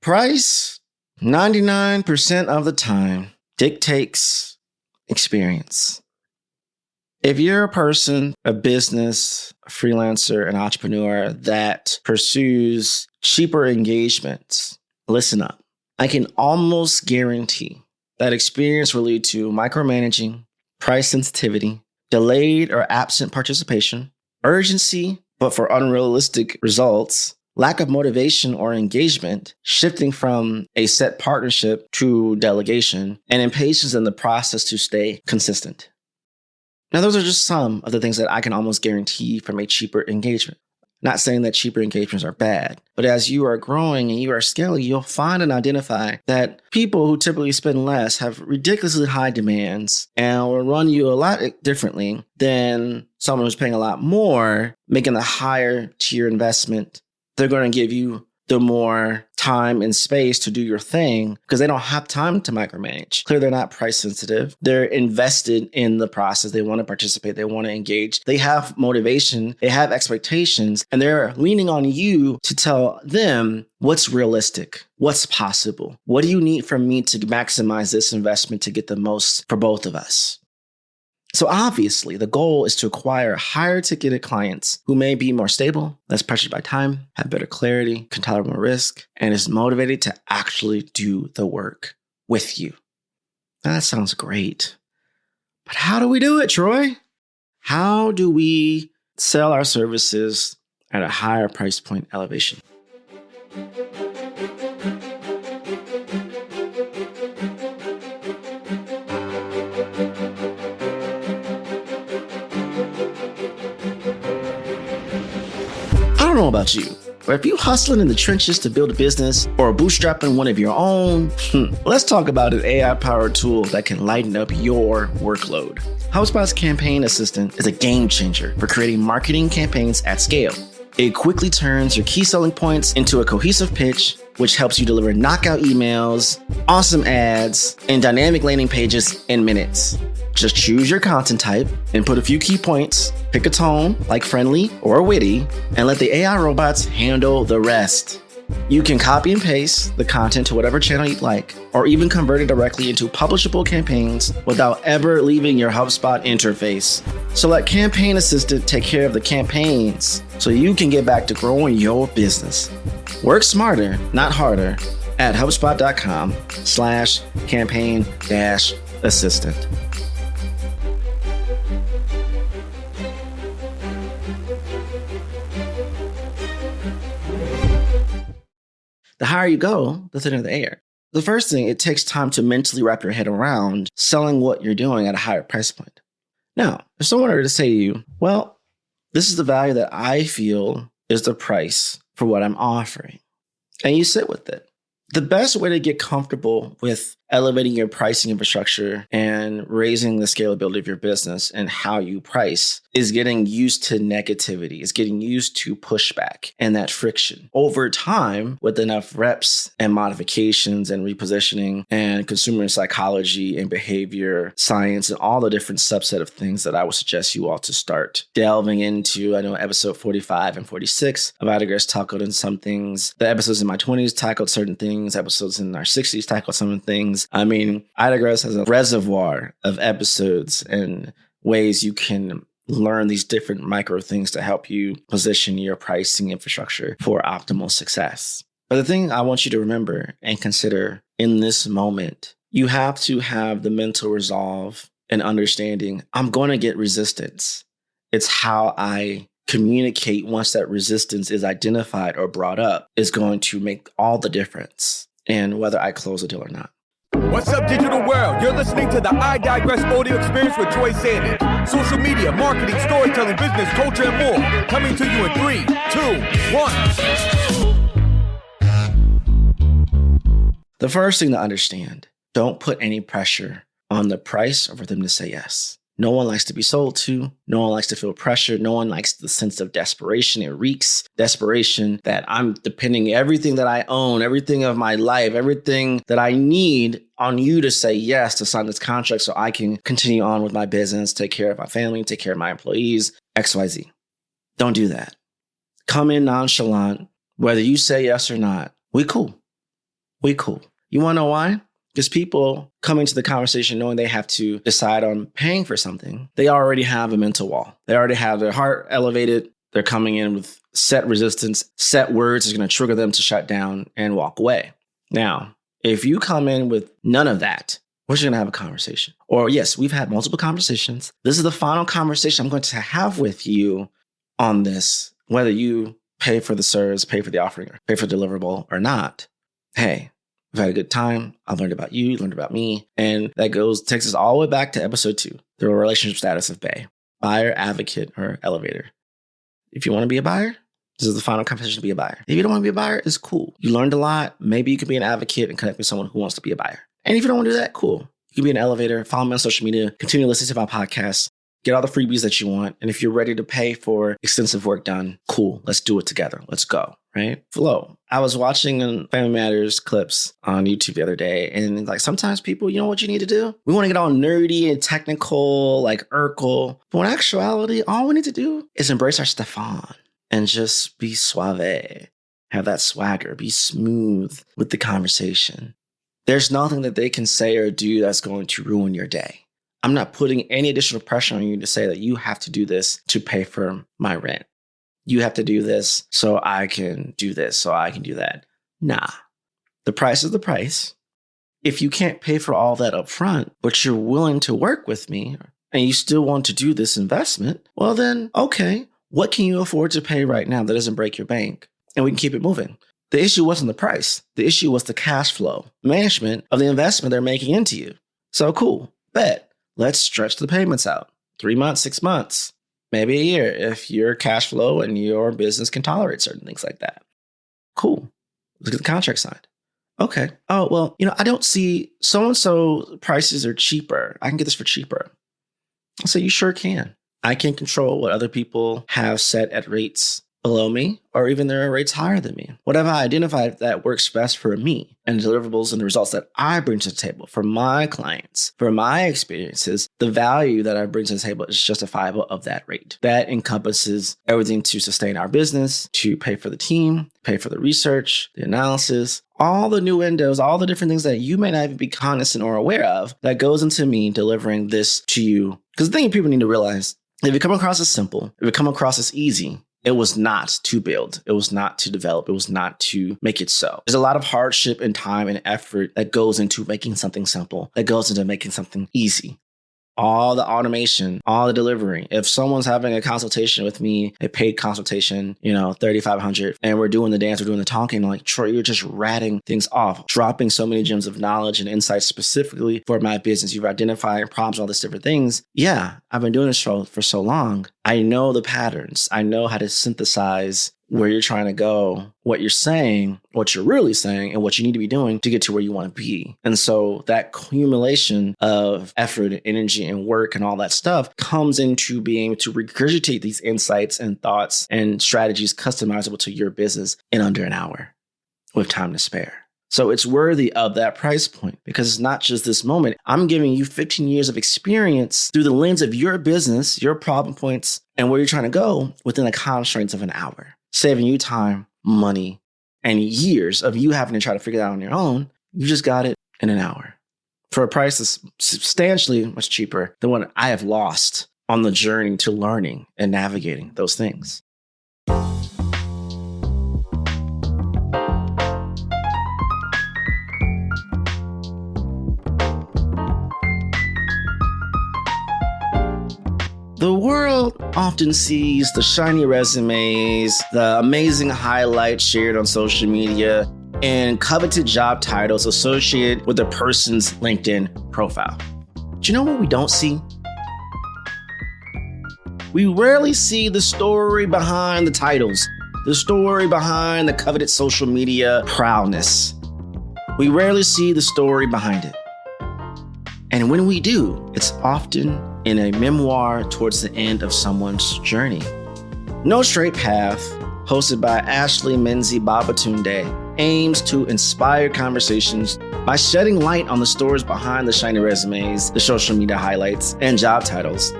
Price, 99% of the time, dictates experience. If you're a person, a business, a freelancer, an entrepreneur that pursues cheaper engagements, listen up. I can almost guarantee that experience will lead to micromanaging, price sensitivity, delayed or absent participation, urgency, but for unrealistic results, lack of motivation or engagement, shifting from a set partnership to delegation, and impatience in the process to stay consistent. Now, those are just some of the things that I can almost guarantee from a cheaper engagement. Not saying that cheaper engagements are bad, but as you are growing and you are scaling, you'll find and identify that people who typically spend less have ridiculously high demands and will run you a lot differently than someone who's paying a lot more, making a higher tier investment. They're going to give you the more time and space to do your thing because they don't have time to micromanage. Clearly, they're not price sensitive. They're invested in the process. They want to participate. They want to engage. They have motivation. They have expectations, and they're leaning on you to tell them what's realistic, what's possible. What do you need from me to maximize this investment to get the most for both of us? So obviously, the goal is to acquire higher ticketed clients who may be more stable, less pressured by time, have better clarity, can tolerate more risk, and is motivated to actually do the work with you. Now, that sounds great. But how do we do it, Troy? How do we sell our services at a higher price point elevation? I don't know about you, but if you're hustling in the trenches to build a business or bootstrapping one of your own, let's talk about an AI-powered tool that can lighten up your workload. HubSpot's Campaign Assistant is a game changer for creating marketing campaigns at scale. It quickly turns your key selling points into a cohesive pitch, which helps you deliver knockout emails, awesome ads, and dynamic landing pages in minutes. Just choose your content type, input a few key points, pick a tone, like friendly or witty, and let the AI robots handle the rest. You can copy and paste the content to whatever channel you'd like, or even convert it directly into publishable campaigns without ever leaving your HubSpot interface. So let Campaign Assistant take care of the campaigns so you can get back to growing your business. Work smarter, not harder, at HubSpot.com/campaign-assistant. The higher you go, the thinner the air. The first thing, it takes time to mentally wrap your head around selling what you're doing at a higher price point. Now, if someone were to say to you, well, this is the value that I feel is the price for what I'm offering, and you sit with it. The best way to get comfortable with elevating your pricing infrastructure and raising the scalability of your business and how you price is getting used to negativity, is getting used to pushback and that friction. Over time, with enough reps and modifications and repositioning and consumer psychology and behavior science and all the different subset of things that I would suggest you all to start delving into. I know episode 45 and 46 of Idigress tackled in some things. The episodes in my 20s tackled certain things. Episodes in our 60s tackled some things. I mean, Idigress has a reservoir of episodes and ways you can learn these different micro things to help you position your pricing infrastructure for optimal success. But the thing I want you to remember and consider in this moment, you have to have the mental resolve and understanding, I'm going to get resistance. It's how I communicate once that resistance is identified or brought up is going to make all the difference in whether I close a deal or not. What's up, digital world? You're listening to the I Digress audio experience with Troy Sandidge. Social media, marketing, storytelling, business, culture, and more. Coming to you in 3, 2, 1. The first thing to understand, don't put any pressure on the price or for them to say yes. No one likes to be sold to. No one likes to feel pressure. No one likes the sense of desperation. It reeks desperation that I'm depending everything that I own, everything of my life, everything that I need on you to say yes to sign this contract so I can continue on with my business, take care of my family, take care of my employees, XYZ. Don't do that. Come in nonchalant, whether you say yes or not. We cool. We cool. You want to know why? Because people come into the conversation knowing they have to decide on paying for something. They already have a mental wall. They already have their heart elevated. They're coming in with set resistance, set words is going to trigger them to shut down and walk away. Now, if you come in with none of that, we're just going to have a conversation. Or yes, we've had multiple conversations. This is the final conversation I'm going to have with you on this, whether you pay for the service, pay for the offering, or pay for the deliverable or not. Hey, we've had a good time. I learned about you learned about me. And that takes us all the way back to episode 2, the relationship status of BAE, buyer, advocate, or elevator. If you want to be a buyer, this is the final conversation to be a buyer. If you don't want to be a buyer, it's cool. You learned a lot. Maybe you could be an advocate and connect with someone who wants to be a buyer. And if you don't want to do that, cool. You can be an elevator, follow me on social media, continue listening to my podcast, get all the freebies that you want. And if you're ready to pay for extensive work done, cool. Let's do it together. Let's go. Right? Flow. I was watching Family Matters clips on YouTube the other day. And like sometimes people, you know what you need to do? We want to get all nerdy and technical, like Urkel. But in actuality, all we need to do is embrace our Stefan and just be suave. Have that swagger. Be smooth with the conversation. There's nothing that they can say or do that's going to ruin your day. I'm not putting any additional pressure on you to say that you have to do this to pay for my rent. You have to do this so I can do this, so I can do that. Nah. The price is the price. If you can't pay for all that up front, but you're willing to work with me and you still want to do this investment, well then, okay, what can you afford to pay right now that doesn't break your bank? And we can keep it moving. The issue wasn't the price. The issue was the cash flow management of the investment they're making into you. So cool, bet. Let's stretch the payments out. 3 months, 6 months, maybe a year if your cash flow and your business can tolerate certain things like that. Cool. Look at the contract signed. Okay. Oh, well, I don't see so-and-so prices are cheaper. I can get this for cheaper. I'll say you sure can. I can control what other people have set at rates below me, or even there are rates higher than me. What have I identified that works best for me and the deliverables and the results that I bring to the table for my clients, for my experiences, the value that I bring to the table is justifiable of that rate. That encompasses everything to sustain our business, to pay for the team, pay for the research, the analysis, all the new windows, all the different things that you may not even be cognizant or aware of that goes into me delivering this to you. Because the thing people need to realize, if it come across as simple, if it come across as easy, it was not to build. It was not to develop. It was not to make it so. There's a lot of hardship and time and effort that goes into making something simple, that goes into making something easy. All the automation, all the delivery. If someone's having a consultation with me, a paid consultation, $3,500, and we're doing the dance, we're doing the talking, like, Troy, you're just ratting things off, dropping so many gems of knowledge and insights specifically for my business. You've identified problems, all these different things. Yeah, I've been doing this for so long. I know the patterns. I know how to synthesize where you're trying to go, what you're saying, what you're really saying, and what you need to be doing to get to where you want to be. And so that accumulation of effort and energy and work and all that stuff comes into being able to regurgitate these insights and thoughts and strategies customizable to your business in under an hour with time to spare. So it's worthy of that price point because it's not just this moment. I'm giving you 15 years of experience through the lens of your business, your problem points, and where you're trying to go within the constraints of an hour. Saving you time, money, and years of you having to try to figure it out on your own. You just got it in an hour for a price that's substantially much cheaper than what I have lost on the journey to learning and navigating those things. The world often sees the shiny resumes, the amazing highlights shared on social media, and coveted job titles associated with a person's LinkedIn profile. Do you know what we don't see? We rarely see the story behind the titles, the story behind the coveted social media proudness. We rarely see the story behind it. And when we do, it's often in a memoir towards the end of someone's journey. No Straight Path, hosted by Ashley Menzie Babatunde, aims to inspire conversations by shedding light on the stories behind the shiny resumes, the social media highlights, and job titles.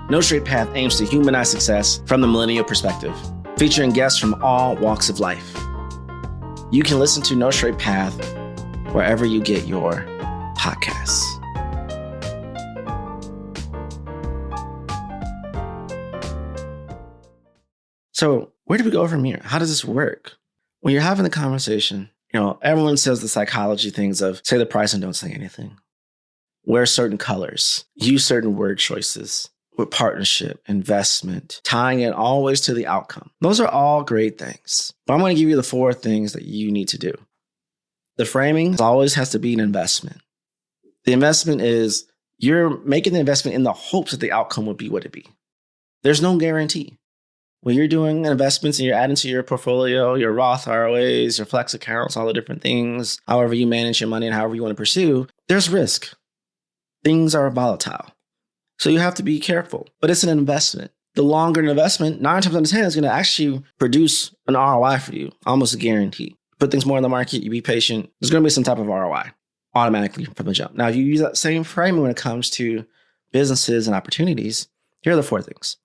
No Straight Path aims to humanize success from the millennial perspective, featuring guests from all walks of life. You can listen to No Straight Path wherever you get your podcasts. So where do we go from here? How does this work? When you're having the conversation, everyone says the psychology things of say the price and don't say anything. Wear certain colors, use certain word choices with partnership, investment, tying it always to the outcome. Those are all great things. But I'm going to give you the 4 things that you need to do. The framing always has to be an investment. The investment is you're making the investment in the hopes that the outcome would be what it be. There's no guarantee. When you're doing investments and you're adding to your portfolio, your Roth IRAs, your flex accounts, all the different things, however you manage your money and however you want to pursue, there's risk. Things are volatile. So you have to be careful, but it's an investment. The longer an investment, 9 times out of 10 is going to actually produce an ROI for you, almost a guarantee. Put things more in the market, you be patient, there's going to be some type of ROI automatically from the jump. Now, if you use that same framing when it comes to businesses and opportunities, here are the 4 things.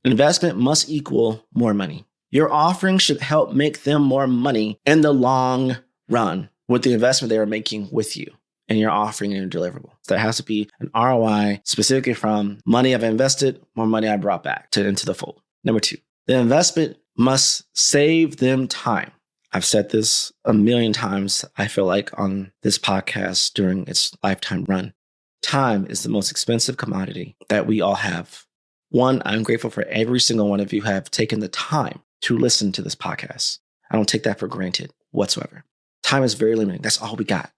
Investment must equal more money. Your offering should help make them more money in the long run with the investment they are making with you and your offering and your deliverable. So there has to be an ROI specifically from money I've invested, more money I brought back into the fold. Number 2, the investment must save them time. I've said this a million times, I feel like, on this podcast during its lifetime run. Time is the most expensive commodity that we all have. One, I'm grateful for every single one of you who have taken the time to listen to this podcast. I don't take that for granted whatsoever. Time is very limiting. That's all we got.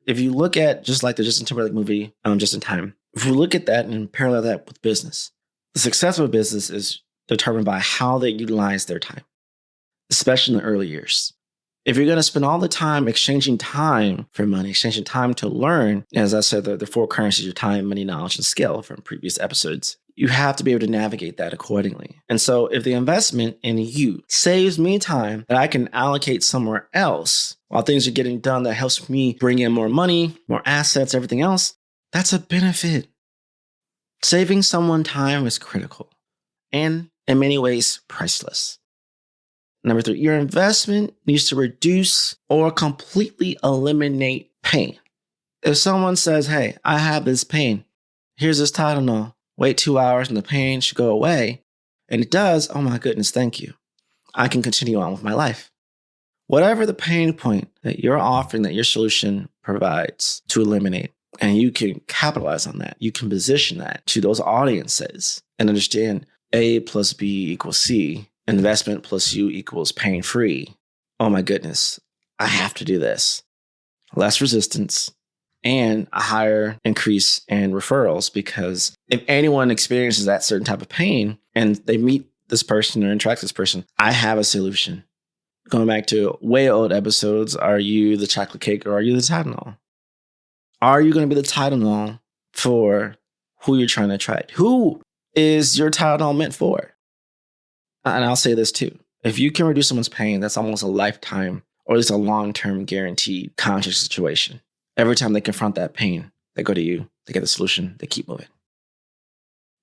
If you look at just like the Justin Timberlake movie, Just in Time, if we look at that and parallel that with business, the success of a business is determined by how they utilize their time, especially in the early years. If you're going to spend all the time exchanging time for money, exchanging time to learn, as I said, the 4 currencies of time, money, knowledge, and skill from previous episodes, you have to be able to navigate that accordingly. And so if the investment in you saves me time that I can allocate somewhere else while things are getting done that helps me bring in more money, more assets, everything else, that's a benefit. Saving someone time is critical and in many ways priceless. Number 3, your investment needs to reduce or completely eliminate pain. If someone says, hey, I have this pain, here's this Tylenol, wait 2 hours and the pain should go away, and it does, oh my goodness, thank you. I can continue on with my life. Whatever the pain point that you're offering, that your solution provides to eliminate, and you can capitalize on that, you can position that to those audiences and understand A plus B equals C, investment plus you equals pain-free. Oh my goodness, I have to do this. Less resistance and a higher increase in referrals, because if anyone experiences that certain type of pain and they meet this person or interact with this person, I have a solution. Going back to way old episodes, are you the chocolate cake or are you the Tylenol? Are you going to be the Tylenol for who you're trying to attract? Who is your Tylenol meant for? And I'll say this too. If you can reduce someone's pain, that's almost a lifetime or at least a long-term guaranteed contract situation. Every time they confront that pain, they go to you, they get the solution, they keep moving.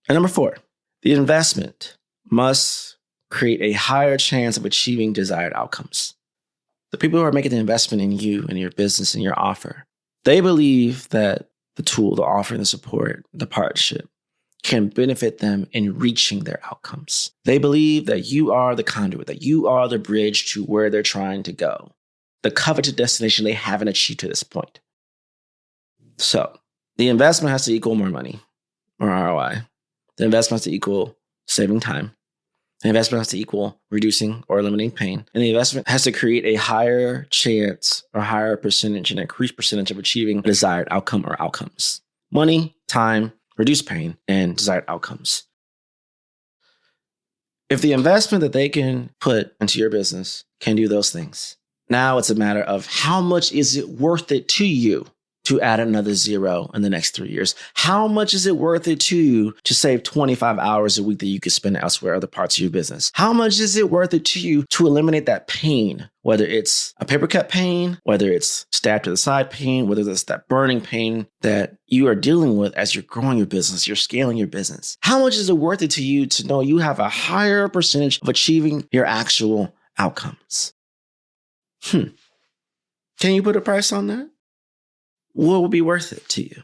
And number 4, the investment must create a higher chance of achieving desired outcomes. The people who are making the investment in you and your business and your offer, they believe that the tool, the offering, the support, the partnership can benefit them in reaching their outcomes. They believe that you are the conduit, that you are the bridge to where they're trying to go, the coveted destination they haven't achieved to this point. So the investment has to equal more money, more ROI. The investment has to equal saving time. The investment has to equal reducing or eliminating pain. And the investment has to create a higher chance or higher percentage, an increased percentage of achieving a desired outcome or outcomes. Money, time, reduced pain, and desired outcomes. If the investment that they can put into your business can do those things, now it's a matter of how much is it worth it to you to add another 0 in the next 3 years? How much is it worth it to you to save 25 hours a week that you could spend elsewhere, other parts of your business? How much is it worth it to you to eliminate that pain, whether it's a paper cut pain, whether it's stabbed to the side pain, whether it's that burning pain that you are dealing with as you're growing your business, you're scaling your business? How much is it worth it to you to know you have a higher percentage of achieving your actual outcomes? Can you put a price on that? what would be worth it to you?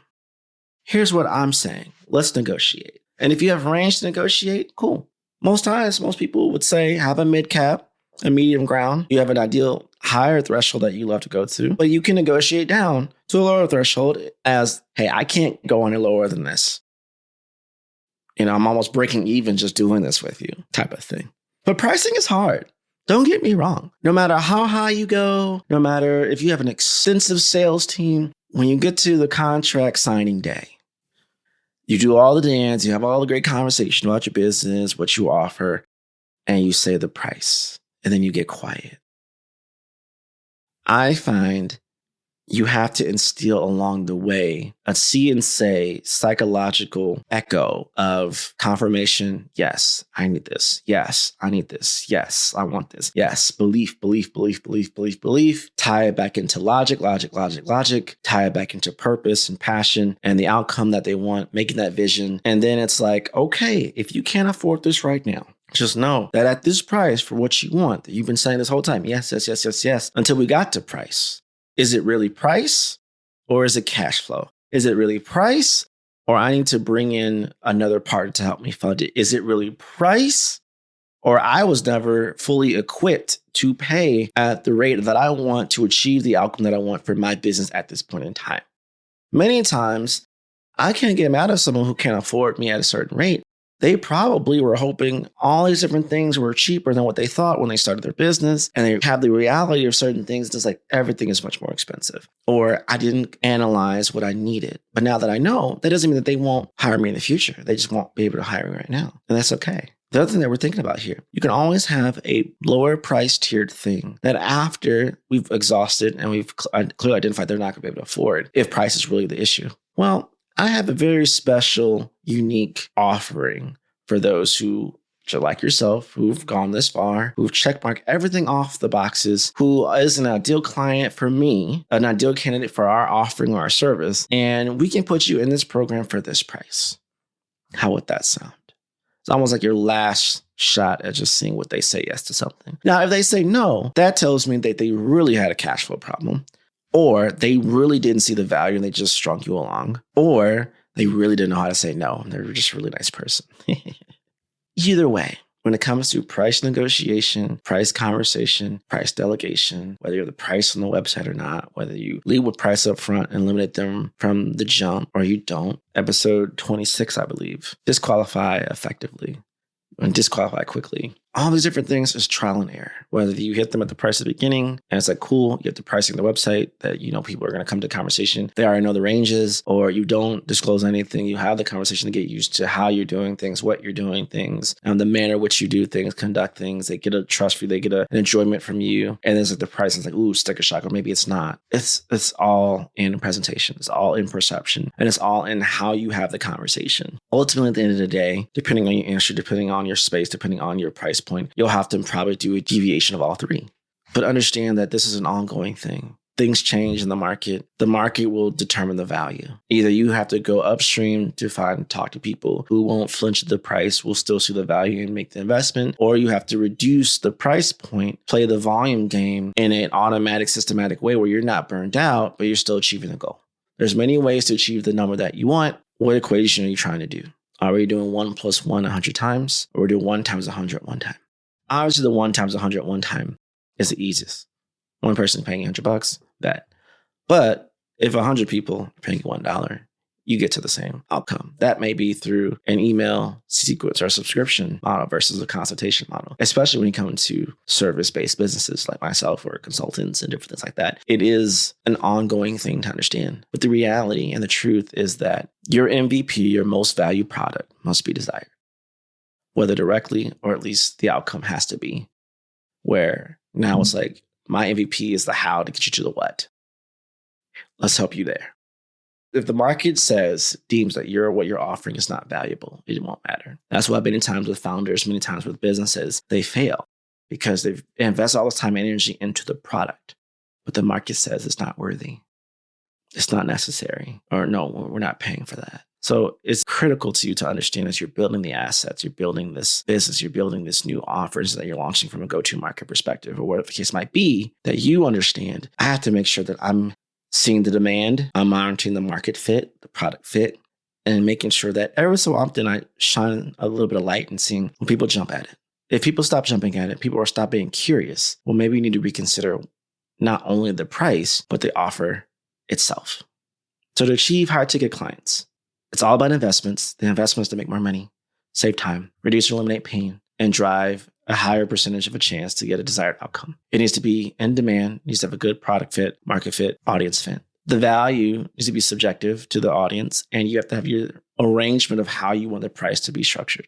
Here's what I'm saying. Let's negotiate. And if you have range to negotiate, cool. Most times, most people would say have a mid cap, a medium ground. You have an ideal higher threshold that you love to go to, but you can negotiate down to a lower threshold as, hey, I can't go any lower than this. I'm almost breaking even just doing this with you type of thing. But pricing is hard. Don't get me wrong. No matter how high you go, no matter if you have an extensive sales team, when you get to the contract signing day, you do all the dance, you have all the great conversation about your business, what you offer, and you say the price, and then you get quiet. I find you have to instill along the way a see and say psychological echo of confirmation. Yes, I need this. Yes, I need this. Yes, I want this. Yes, belief. Tie it back into logic. Tie it back into purpose and passion and the outcome that they want, making that vision. And then it's like, okay, if you can't afford this right now, just know that at this price for what you want, that you've been saying this whole time, yes, until we got to price. Is it really price or is it cash flow? Is it really price or I need to bring in another party to help me fund it? Is it really price or I was never fully equipped to pay at the rate that I want to achieve the outcome that I want for my business at this point in time? Many times, I can't get mad at someone who can't afford me at a certain rate. They probably were hoping all these different things were cheaper than what they thought when they started their business. And they have the reality of certain things. It's like everything is much more expensive. Or I didn't analyze what I needed. But now that I know, that doesn't mean that they won't hire me in the future. They just won't be able to hire me right now. And that's okay. The other thing that we're thinking about here, you can always have a lower price tiered thing that after we've exhausted and we've clearly identified they're not going to be able to afford if price is really the issue. Well, I have a very special, unique offering for those who are like yourself, who've gone this far, who've checkmarked everything off the boxes, who is an ideal client for me, an ideal candidate for our offering or our service, and we can put you in this program for this price. How would that sound? It's almost like your last shot at just seeing what they say yes to something. Now, if they say no, that tells me that they really had a cash flow problem. Or they really didn't see the value and they just strung you along. Or they really didn't know how to say no. And they're just a really nice person. Either way, when it comes to price negotiation, price conversation, price delegation, whether you're the price on the website or not, whether you lead with price up front and limit them from the jump or you don't, episode 26, I believe, disqualify effectively and disqualify quickly. All these different things is trial and error. Whether you hit them at the price at the beginning and it's like, cool, you have the pricing on the website that people are going to come to conversation. They already know the ranges, or you don't disclose anything. You have the conversation to get used to how you're doing things, what you're doing things, and the manner in which you do things, conduct things. They get a trust for you. They get an enjoyment from you. And then it's like the price is like, ooh, sticker shock, or maybe it's not. It's all in presentation. It's all in perception. And it's all in how you have the conversation. Ultimately, at the end of the day, depending on your answer, depending on your space, depending on your price point, you'll have to probably do a deviation of all three. But understand that this is an ongoing thing. Things change in the market. The market will determine the value. Either you have to go upstream to talk to people who won't flinch at the price, will still see the value and make the investment, or you have to reduce the price point, play the volume game in an automatic, systematic way where you're not burned out, but you're still achieving the goal. There's many ways to achieve the number that you want. What equation are you trying to do? Are we doing 1 + 1 100 times, or are we doing 1 × 100 one time? Obviously, the 1 × 100 one time is the easiest. One person paying $100, bet. But if 100 people are paying $1, you get to the same outcome. That may be through an email sequence or subscription model versus a consultation model, especially when you come into service-based businesses like myself or consultants and different things like that. It is an ongoing thing to understand. But the reality and the truth is that your MVP, your most valued product, must be desired, whether directly or at least the outcome has to be. Where now it's like, my MVP is the how to get you to the what. Let's help you there. If the market deems that what you're offering is not valuable, it won't matter. That's why many times with founders, many times with businesses, they fail because they've invested all this time and energy into the product, but the market says it's not worthy. It's not necessary, or no, we're not paying for that. So it's critical to you to understand as you're building the assets, you're building this business, you're building this new offers that you're launching from a go-to market perspective, or whatever the case might be, that you understand, I have to make sure that I'm seeing the demand, I'm monitoring the market fit, the product fit, and making sure that every so often I shine a little bit of light and seeing when people jump at it. If people stop jumping at it, people are stop being curious, well, maybe you need to reconsider not only the price, but the offer itself. So to achieve higher ticket clients, it's all about investments. The investments to make more money, save time, reduce or eliminate pain, and drive a higher percentage of a chance to get a desired outcome. It needs to be in demand, needs to have a good product fit, market fit, audience fit. The value needs to be subjective to the audience, and you have to have your arrangement of how you want the price to be structured.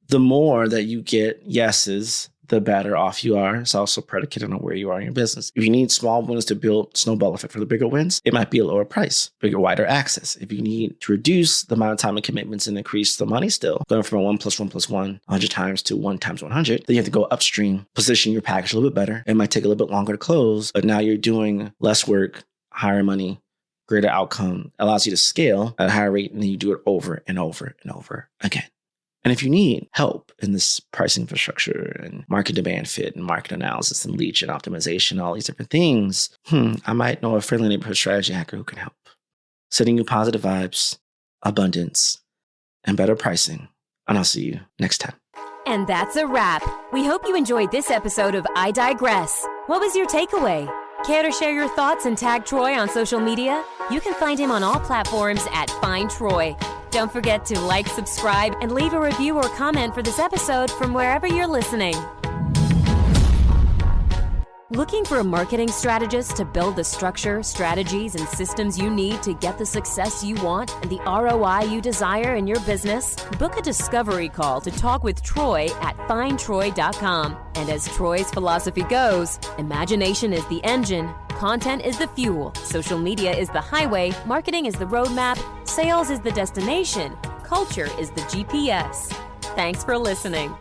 The more that you get yeses, the better off you are. It's also predicated on where you are in your business. If you need small wins to build snowball effect for the bigger wins, it might be a lower price, bigger, wider access. If you need to reduce the amount of time and commitments and increase the money still, going from a 1 + 1 + 1 100 times to 1 × 100, then you have to go upstream, position your package a little bit better. It might take a little bit longer to close, but now you're doing less work, higher money, greater outcome, allows you to scale at a higher rate, and then you do it over and over and over again. And if you need help in this pricing infrastructure and market demand fit and market analysis and lead gen optimization, all these different things, I might know a friendly neighborhood strategy hacker who can help. Sending you positive vibes, abundance, and better pricing. And I'll see you next time. And that's a wrap. We hope you enjoyed this episode of I Digress. What was your takeaway? Care to share your thoughts and tag Troy on social media? You can find him on all platforms at Find Troy. Don't forget to like, subscribe, and leave a review or comment for this episode from wherever you're listening. Looking for a marketing strategist to build the structure, strategies, and systems you need to get the success you want and the ROI you desire in your business? Book a discovery call to talk with Troy at findtroy.com. And as Troy's philosophy goes, imagination is the engine, content is the fuel, social media is the highway, marketing is the roadmap, sales is the destination, culture is the GPS. Thanks for listening.